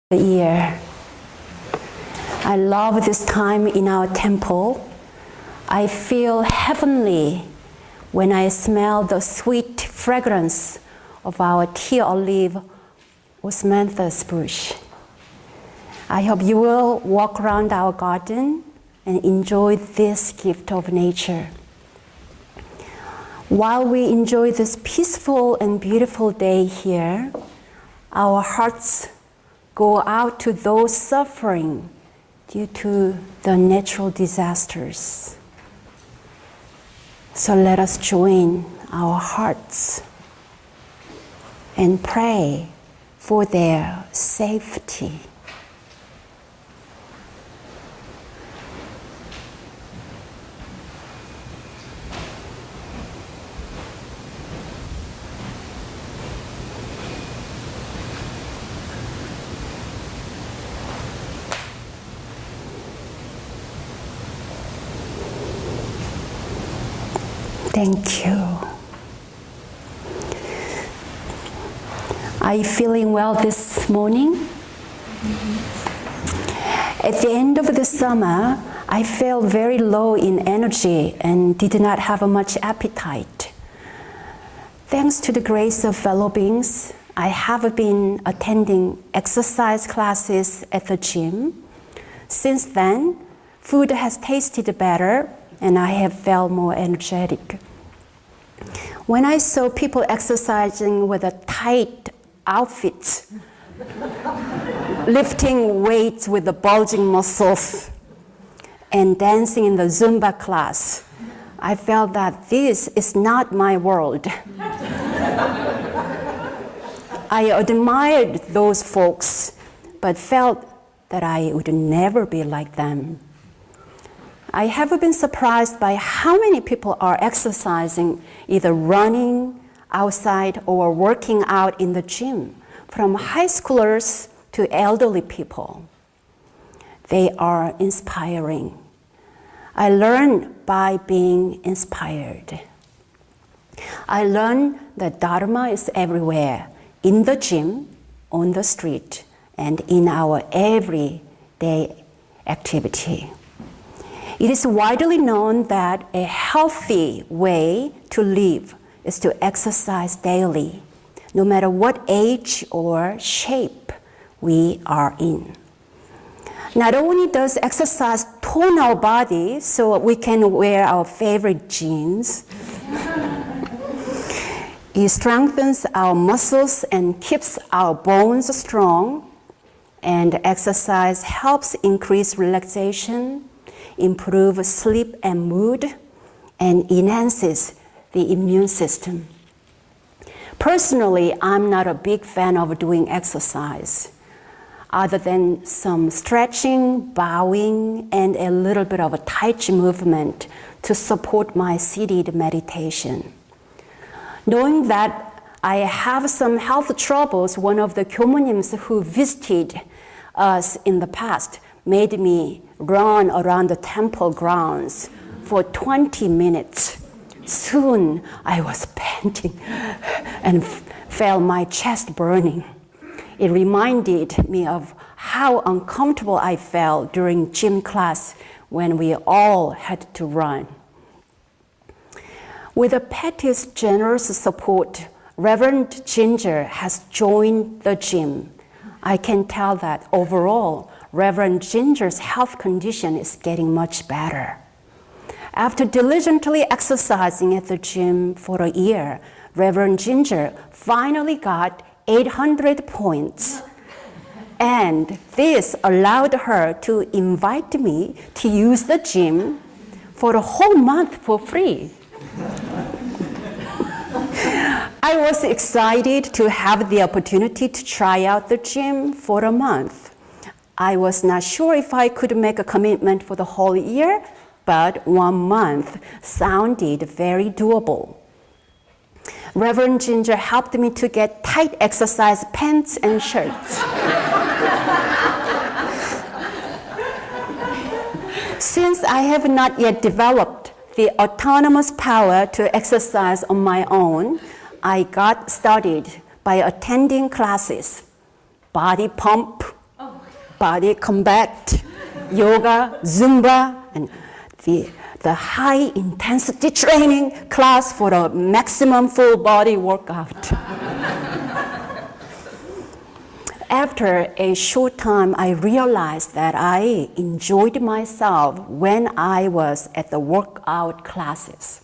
the year. I love this time in our temple. I feel heavenly when I smell the sweet fragrance of our tea olive osmanthus bush. I hope you will walk around our garden and enjoy this gift of nature. While we enjoy this peaceful and beautiful day here, our hearts go out to those suffering due to the natural disasters. So let us join our hearts and pray for their safety. Thank you. Are you feeling well this morning? At the end of the summer, I felt very low in energy and did not have much appetite. Thanks to the grace of fellow beings, I have been attending exercise classes at the gym. Since then, food has tasted better and I have felt more energetic. When I saw people exercising with a tight outfits, lifting weights with the bulging muscles, and dancing in the Zumba class, I felt that this is not my world. I admired those folks, but felt that I would never be like them. I have been surprised by how many people are exercising, either running outside or working out in the gym, from high schoolers to elderly people. They are inspiring. I learn by being inspired. I learn that Dharma is everywhere, in the gym, on the street, and in our everyday activity. It is widely known that a healthy way to live is to exercise daily, no matter what age or shape we are in. Not only does exercise tone our body so we can wear our favorite jeans, it strengthens our muscles and keeps our bones strong, and exercise helps increase relaxation, improve sleep and mood, and enhances the immune system. Personally, I'm not a big fan of doing exercise, other than some stretching, bowing, and a little bit of a Tai Chi movement to support my seated meditation. Knowing that I have some health troubles, one of the Kyomunims who visited us in the past made me run around the temple grounds for 20 minutes. Soon I was panting and felt my chest burning. It reminded me of how uncomfortable I felt during gym class when we all had to run. With Patty's generous support, Reverend Ginger has joined the gym. I can tell that overall, Reverend Ginger's health condition is getting much better. After diligently exercising at the gym for a year, Reverend Ginger finally got 800 points. And this allowed her to invite me to use the gym for a whole month for free. I was excited to have the opportunity to try out the gym for a month. I was not sure if I could make a commitment for the whole year, but 1 month sounded very doable. Reverend Ginger helped me to get tight exercise pants and shirts. Since I have not yet developed the autonomous power to exercise on my own, I got started by attending classes, body pump, body combat, yoga, Zumba, and the high intensity training class for a maximum full body workout. After a short time, I realized that I enjoyed myself when I was at the workout classes.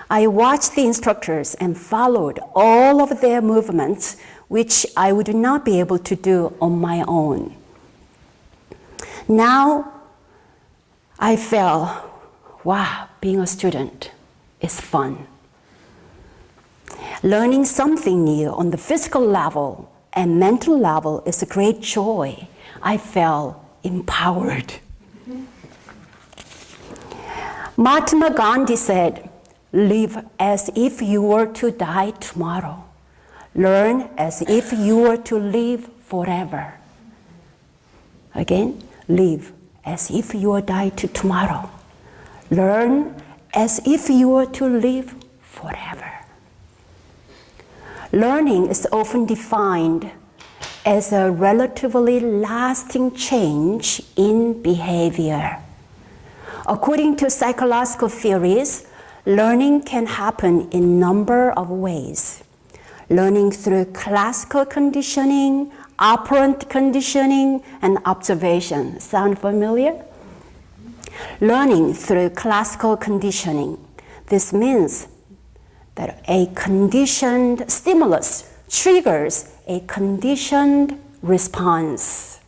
I watched the instructors and followed all of their movements, which I would not be able to do on my own. Now, I felt, wow, being a student is fun. Learning something new on the physical level and mental level is a great joy. I felt empowered. Mahatma Gandhi said, live as if you were to die tomorrow. Learn as if you were to live forever. Again, live as if you were to die tomorrow. Learn as if you were to live forever. Learning is often defined as a relatively lasting change in behavior. According to psychological theories, learning can happen in a number of ways. Learning through classical conditioning, operant conditioning, and observation. Sound familiar? Learning through classical conditioning. This means that a conditioned stimulus triggers a conditioned response.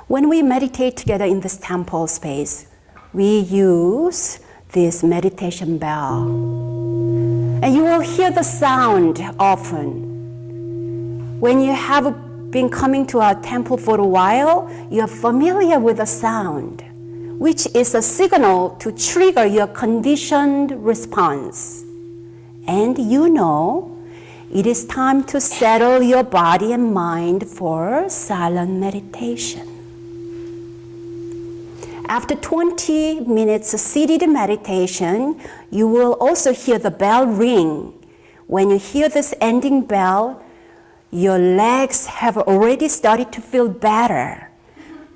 When we meditate together in this temple space, we use this meditation bell. And you will hear the sound often. When you have been coming to our temple for a while, you're familiar with the sound, which is a signal to trigger your conditioned response. And you know, it is time to settle your body and mind for silent meditation. After 20 minutes of seated meditation, you will also hear the bell ring. When you hear this ending bell, your legs have already started to feel better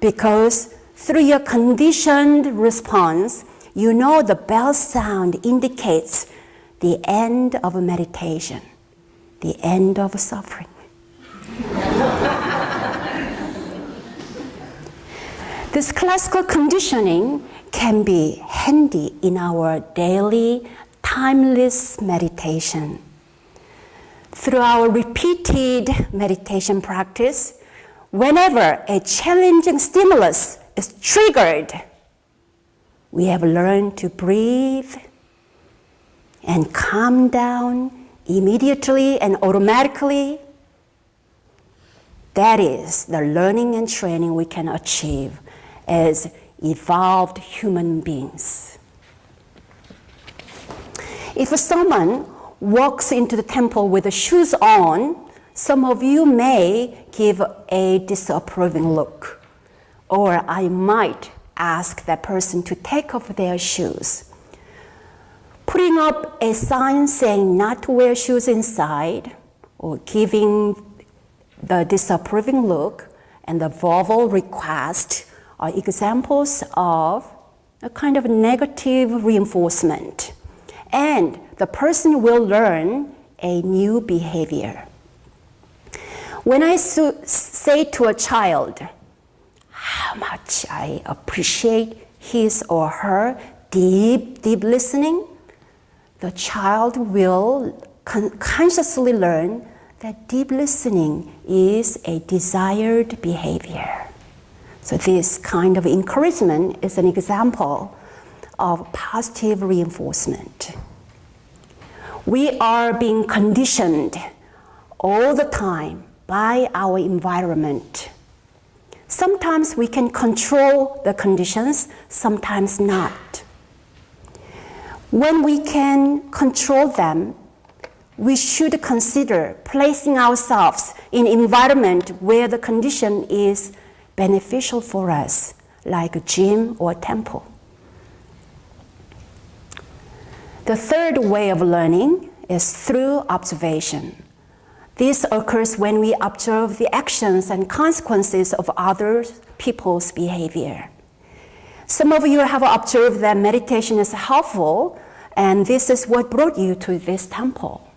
because through your conditioned response, you know the bell sound indicates the end of meditation, the end of suffering. This classical conditioning can be handy in our daily, timeless meditation. Through our repeated meditation practice, whenever a challenging stimulus is triggered, we have learned to breathe and calm down immediately and automatically. That is the learning and training we can achieve as evolved human beings. If someone walks into the temple with the shoes on, some of you may give a disapproving look, or I might ask that person to take off their shoes. Putting up a sign saying not to wear shoes inside, or giving the disapproving look and the verbal request are examples of a kind of negative reinforcement. And the person will learn a new behavior. When I say to a child how much I appreciate his or her deep listening, the child will consciously learn that deep listening is a desired behavior. So this kind of encouragement is an example of positive reinforcement. We are being conditioned all the time by our environment. Sometimes we can control the conditions, sometimes not. When we can control them, we should consider placing ourselves in an environment where the condition is beneficial for us, like a gym or a temple. The third way of learning is through observation. This occurs when we observe the actions and consequences of other people's behavior. Some of you have observed that meditation is helpful, and this is what brought you to this temple.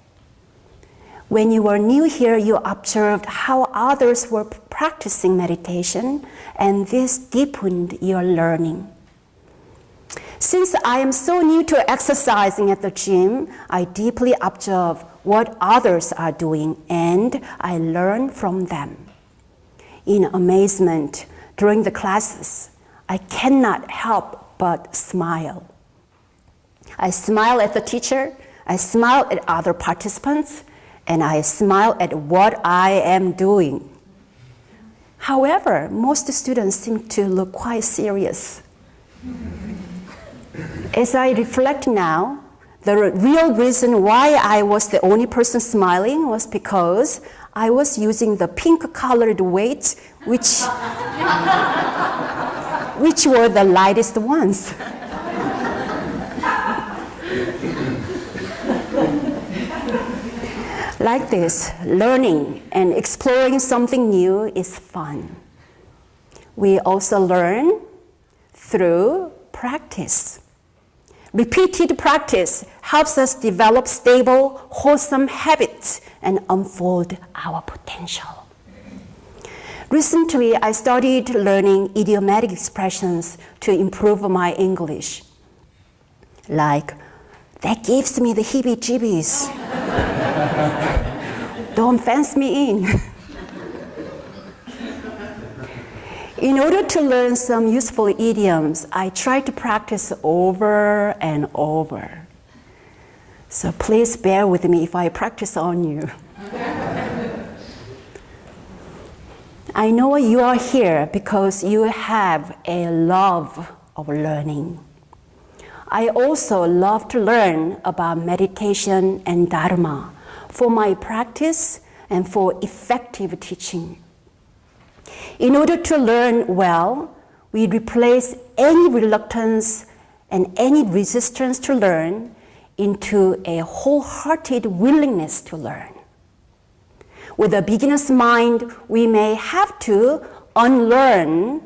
When you were new here, you observed how others were practicing meditation, and this deepened your learning. Since I am so new to exercising at the gym, I deeply observe what others are doing, and I learn from them. In amazement, during the classes, I cannot help but smile. I smile at the teacher, I smile at other participants, and I smile at what I am doing. However, most students seem to look quite serious. As I reflect now, the real reason why I was the only person smiling was because I was using the pink-colored weights, which were the lightest ones. Like this, learning and exploring something new is fun. We also learn through practice. Repeated practice helps us develop stable, wholesome habits and unfold our potential. Recently, I started learning idiomatic expressions to improve my English. Like, that gives me the heebie-jeebies. Don't fence me in. In order to learn some useful idioms, I try to practice over and over. So please bear with me if I practice on you. I know you are here because you have a love of learning. I also love to learn about meditation and Dharma for my practice and for effective teaching. In order to learn well, we replace any reluctance and any resistance to learn into a wholehearted willingness to learn. With a beginner's mind, we may have to unlearn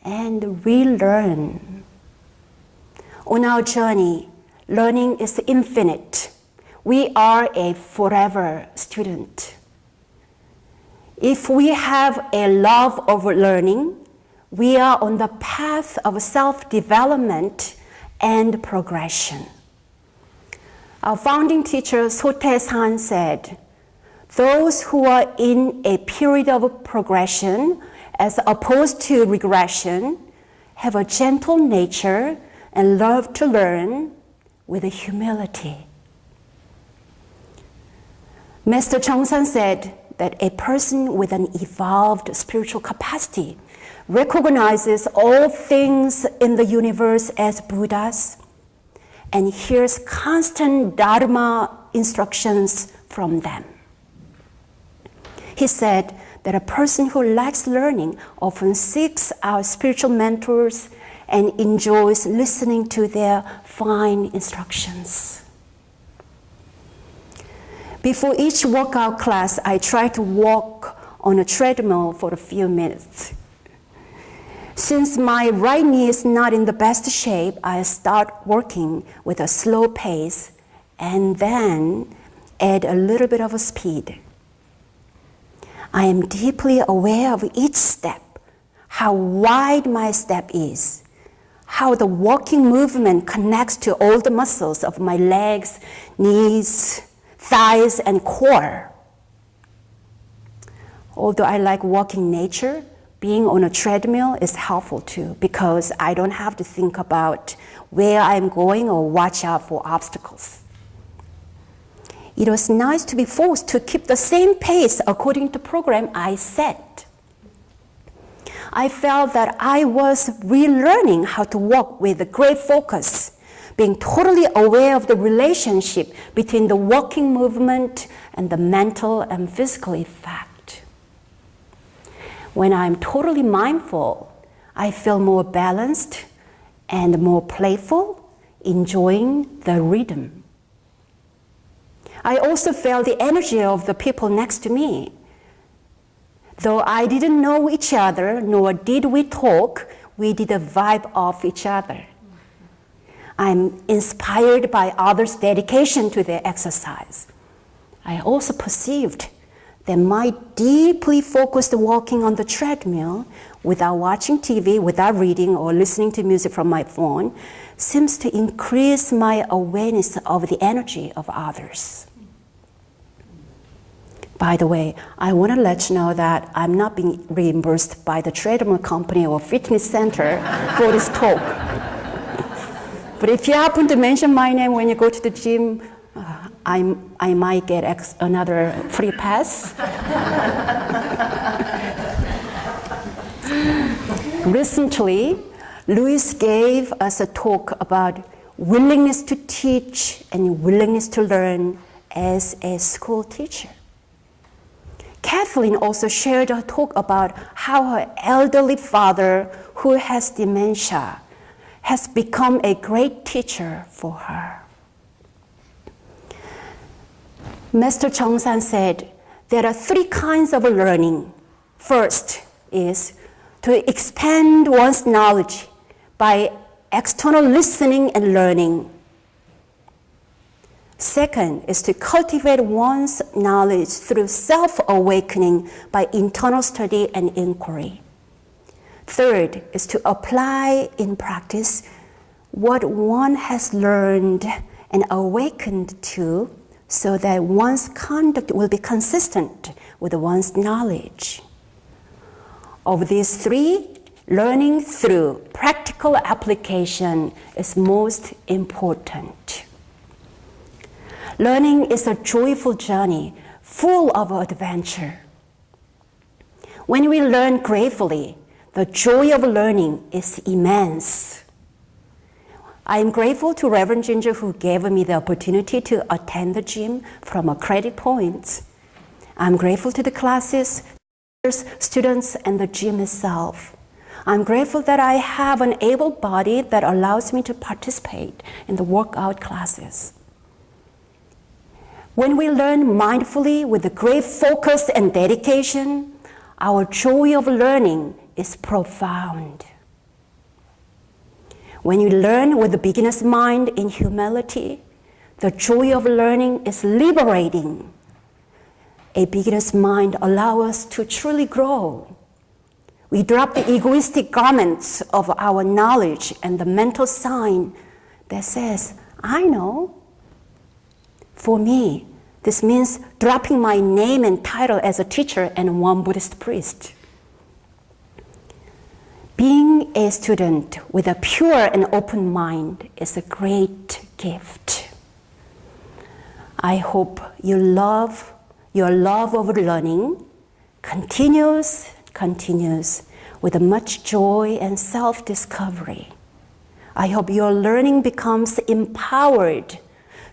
and relearn. On our journey, learning is infinite. We are a forever student. If we have a love of learning, we are on the path of self-development and progression. Our founding teacher, Sotae-san, said, those who are in a period of progression, as opposed to regression, have a gentle nature and love to learn with humility. Master Chongsan said that a person with an evolved spiritual capacity recognizes all things in the universe as Buddhas and hears constant Dharma instructions from them. He said that a person who lacks learning often seeks out spiritual mentors and enjoys listening to their fine instructions. Before each workout class, I try to walk on a treadmill for a few minutes. Since my right knee is not in the best shape, I start working with a slow pace and then add a little bit of a speed. I am deeply aware of each step, how wide my step is, how the walking movement connects to all the muscles of my legs, knees, thighs, and core. Although I like walking nature, being on a treadmill is helpful too, because I don't have to think about where I'm going or watch out for obstacles. It was nice to be forced to keep the same pace according to the program I set. I felt that I was relearning how to walk with great focus, being totally aware of the relationship between the walking movement and the mental and physical effect. When I'm totally mindful, I feel more balanced and more playful, enjoying the rhythm. I also felt the energy of the people next to me. Though I didn't know each other, nor did we talk, we did a vibe off each other. I'm inspired by others' dedication to their exercise. I also perceived that my deeply focused walking on the treadmill without watching TV, without reading or listening to music from my phone seems to increase my awareness of the energy of others. By the way, I want to let you know that I'm not being reimbursed by the treadmill company or fitness center for this talk. But if you happen to mention my name when you go to the gym, I might get another free pass. Recently, Louis gave us a talk about willingness to teach and willingness to learn as a school teacher. Kathleen also shared a talk about how her elderly father, who has dementia, has become a great teacher for her. Master Chongsan said there are 3 kinds of learning. First is to expand one's knowledge by external listening and learning. Second is to cultivate one's knowledge through self-awakening by internal study and inquiry. Third is to apply in practice what one has learned and awakened to so that one's conduct will be consistent with one's knowledge. Of these 3, learning through practical application is most important. Learning is a joyful journey full of adventure. When we learn gratefully, the joy of learning is immense. I am grateful to Reverend Ginger who gave me the opportunity to attend the gym from a credit points. I'm grateful to the classes, students, and the gym itself. I'm grateful that I have an able body that allows me to participate in the workout classes. When we learn mindfully with a great focus and dedication, our joy of learning is profound. When you learn with the beginner's mind in humility, the joy of learning is liberating. A beginner's mind allows us to truly grow. We drop the egoistic garments of our knowledge and the mental sign that says, I know. For me, this means dropping my name and title as a teacher and one Buddhist priest. Being a student with a pure and open mind is a great gift. I hope your love of learning continues with much joy and self-discovery. I hope your learning becomes empowered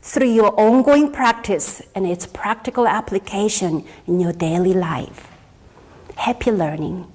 through your ongoing practice and its practical application in your daily life. Happy learning.